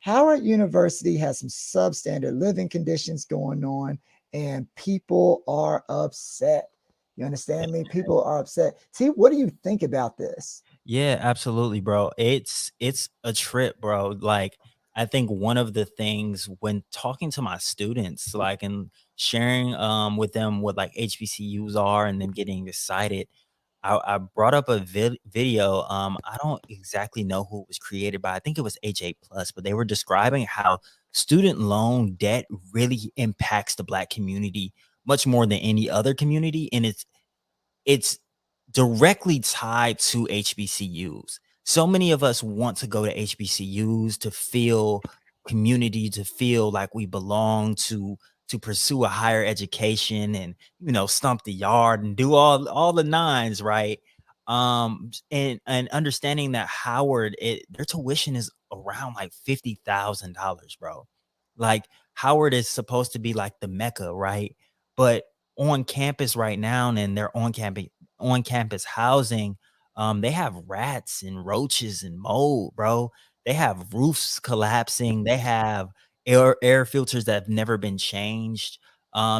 Howard University has some substandard living conditions going on, and people are upset. You understand me? People are upset. T, what do you think about this? Yeah, absolutely, bro. It's a trip, bro. Like, I think one of the things when talking to my students, like, and sharing with them what like HBCUs are and them getting excited, I brought up a video. I don't exactly know who it was created by. I think it was HA Plus, but they were describing how student loan debt really impacts the Black community much more than any other community, and it's directly tied to HBCUs. So many of us want to go to HBCUs to feel community, to feel like we belong, to pursue a higher education and stomp the yard and do all the nines, right? And understanding that Howard, their tuition is around like $50,000, bro. Like, Howard is supposed to be like the Mecca, right? But on campus right now, and they're on campus housing, they have rats and roaches and mold, bro. They have roofs collapsing. They have air filters that have never been changed.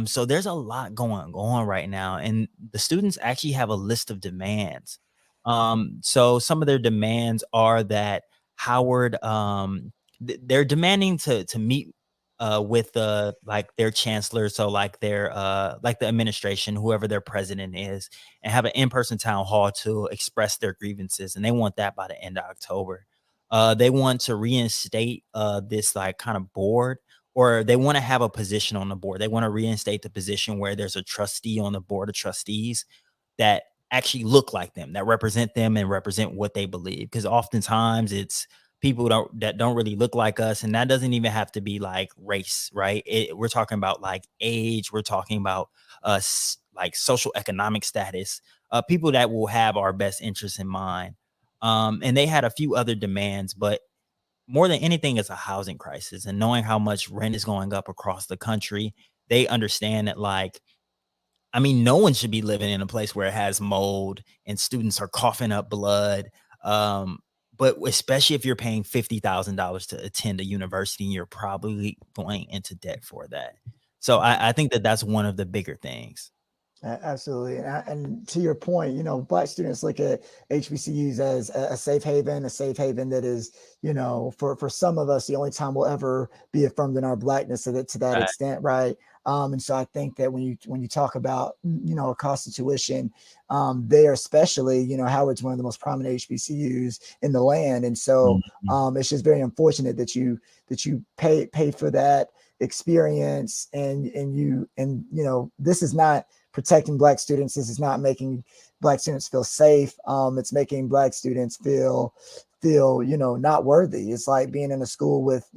So there's a lot going on right now, and the students actually have a list of demands. So some of their demands are that Howard, they're demanding to meet with like their chancellor, so like the administration, whoever their president is, and have an in-person town hall to express their grievances, and they want that by the end of October. They want to reinstate this like kind of board, or they want to have a position on the board. They want to reinstate the position where there's a trustee on the board of trustees that actually look like them, that represent them and represent what they believe. Because oftentimes it's people that don't really look like us, and that doesn't even have to be like race, right? We're talking about like age, we're talking about like social economic status, people that will have our best interests in mind. And they had a few other demands, but more than anything, it's a housing crisis. And knowing how much rent is going up across the country, they understand that, like, I mean, no one should be living in a place where it has mold and students are coughing up blood. Um, but especially if you're paying $50,000 to attend a university and you're probably going into debt for that. So I think that that's one of the bigger things. Absolutely, and to your point, Black students look at HBCUs as a safe haven that is, for some of us, the only time we'll ever be affirmed in our Blackness to that Right. extent, right? And so I think that when you talk about, a cost of tuition, there especially, Howard's one of the most prominent HBCUs in the land, and so Mhm. it's just very unfortunate that you pay for that experience, and this is not protecting Black students. This is not making Black students feel safe. It's making Black students feel not worthy. It's like being in a school with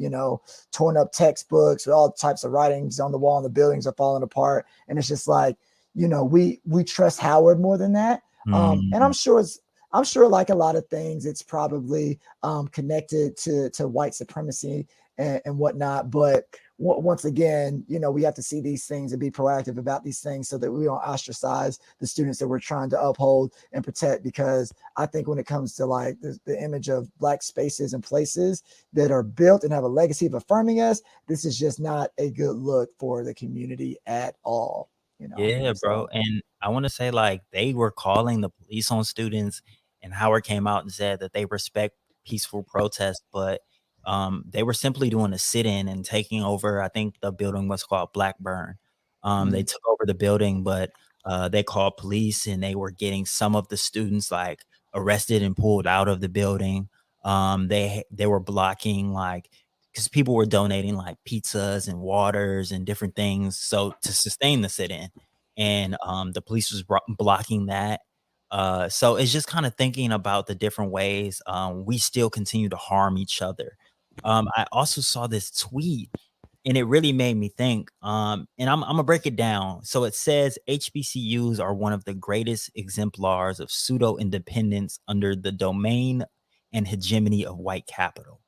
torn up textbooks with all types of writings on the wall and the buildings are falling apart, and it's just like we trust Howard more than that. And Mhm. I'm sure like a lot of things it's probably connected to white supremacy and whatnot, but once again, we have to see these things and be proactive about these things so that we don't ostracize the students that we're trying to uphold and protect. Because I think when it comes to like the image of Black spaces and places that are built and have a legacy of affirming us, this is just not a good look for the community at all. Yeah, bro. So And I want to say, like, they were calling the police on students, and Howard came out and said that they respect peaceful protest, but they were simply doing a sit-in and taking over. I think the building was called Blackburn. They mm, took over the building, but they called police, and they were getting some of the students like arrested and pulled out of the building. They were blocking, like, because people were donating like pizzas and waters and different things so to sustain the sit-in, and the police was blocking that. So it's just kind of thinking about the different ways we still continue to harm each other. I also saw this tweet, and it really made me think. And I'm gonna break it down. So it says HBCUs are one of the greatest exemplars of pseudo independence under the domain and hegemony of white capital.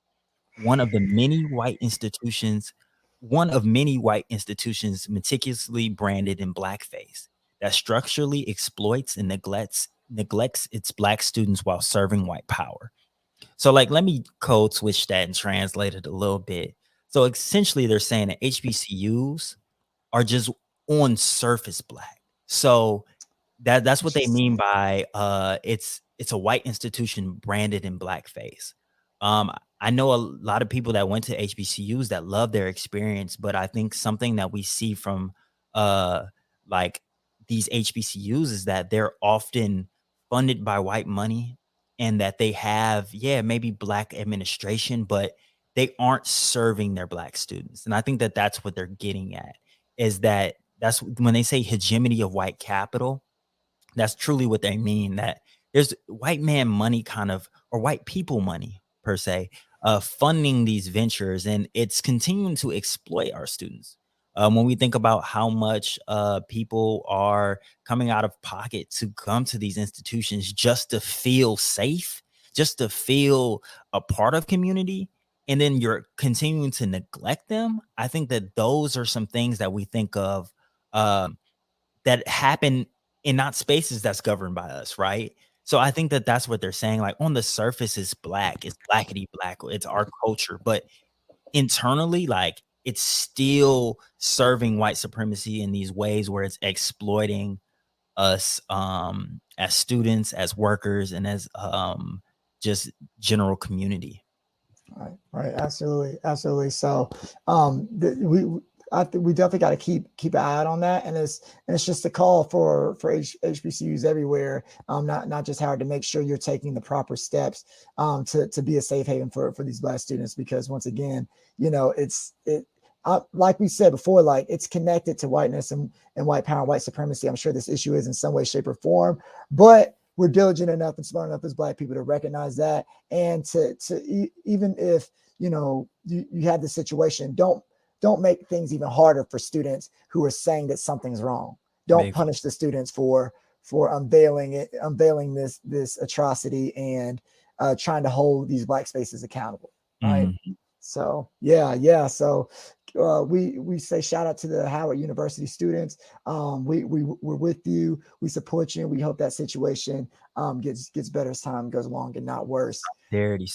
One of the many white institutions, one of many white institutions meticulously branded in blackface that structurally exploits and neglects its Black students while serving white power. So, like, let me code switch that and translate it a little bit. So, essentially, they're saying that HBCUs are just on surface black. So that's what they mean Interesting. by it's a white institution branded in blackface. Um, I know a lot of people that went to HBCUs that love their experience, but I think something that we see from uh like these HBCUs is that they're often funded by white money and that they have, yeah, maybe black administration, but they aren't serving their black students. And I think that that's what they're getting at is that that's when they say hegemony of white capital, that's truly what they mean, that there's white man money kind of or white people money per se, funding these ventures, and it's continuing to exploit our students. When we think about how much people are coming out of pocket to come to these institutions just to feel safe, just to feel a part of community, and then you're continuing to neglect them, I think that those are some things that we think of that happen in not spaces that's governed by us, right? So I think that that's what they're saying. Like on the surface, it's black, it's blackety black, it's our culture, but internally, like it's still serving white supremacy in these ways where it's exploiting us as students, as workers, and as just general community. Right, right, absolutely, absolutely. So, I think we definitely got to keep an eye out on that, and it's just a call for HBCUs everywhere, not just Howard, to make sure you're taking the proper steps, to be a safe haven for these Black students, because once again, like we said before, like it's connected to whiteness and white power and white supremacy. I'm sure this issue is in some way, shape, or form, but we're diligent enough and smart enough as Black people to recognize that, and even if you have the situation, don't make things even harder for students who are saying that something's wrong. Don't Big punish the students for unveiling this atrocity, and trying to hold these Black spaces accountable, right? Mhm. So yeah. So we say shout out to the Howard University students. We're with you. We support you, and we hope that situation gets better as time goes along and not worse. Solidarity.